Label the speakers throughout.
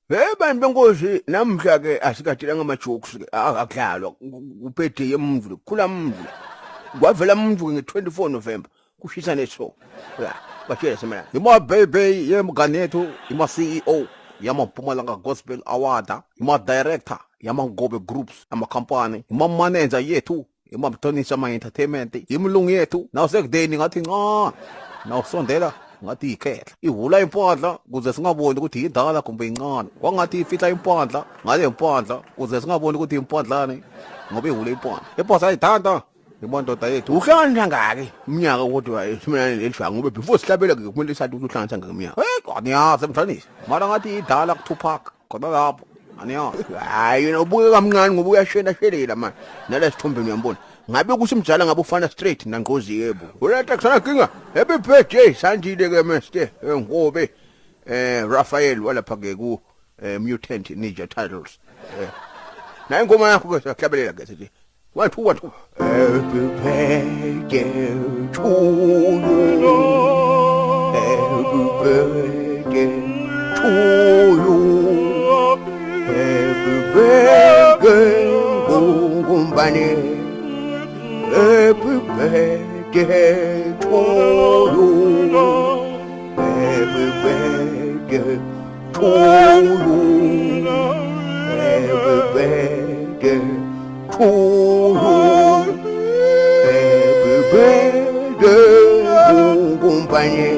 Speaker 1: Bantu benkosi namhla ke asikatshela ngama-jokes ke akudlalwa uphethe yemvu kukhula mvu kwavela mvu nge-24 November kushisa neso ya batshela semana ima baby yemngane yethu ima CEO yamaMpumalanga Gospel Award ima director yamaNgobe Groups amakhampani ima manager yethu ima Mhlonishwa ama-entertainment imlungu yethu nawusekudeni ngathi ncane nawusondela ngathi ikhehla ihula impandla kuze singaboni ukuthi indala kumbe incane kwangathi ifihla impandla ngale impandla kuze singaboni ukuthi impandlane ngoba ihula impandla ebhosa ayithanda imondoda yethu uhlanganisa ngake umnyaka kodwa simana lelishwa ngoba before sihlabela ke kumele sathi uhlanganisa ngeminyaka aniyazi Mhlonishwa mara ngathi idala ku-Tupac kodwa lapho aniyazi hayi ubuke kamncane ngoba uyashena shelela manje nalesithombe uyambona ngabe kusimjala ngabe ufana straight nangqozi yebo ulata kusana kinga happy birthday sanjile ke Mr Ngobe Raphael walapha ke ku Mutant Ninja Turtles naye ingoma yakho ke siyahlabelela ke sithi 1 2 1 happy birthday to you happy birthday to you happy birthday ngumbane happy birthday to you. Happy birthday to you. Happy birthday to you. Happy birthday, company.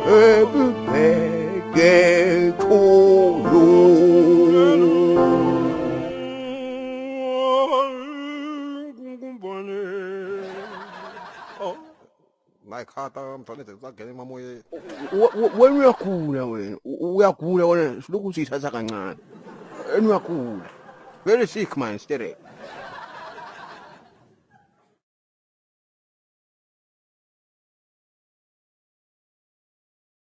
Speaker 1: Happy birthday to you. Khata Mhlonishwa sakugena emamoyeni wena uyagula wena uyagula wena silokhu siyithatha kancane uyagula very sick man stere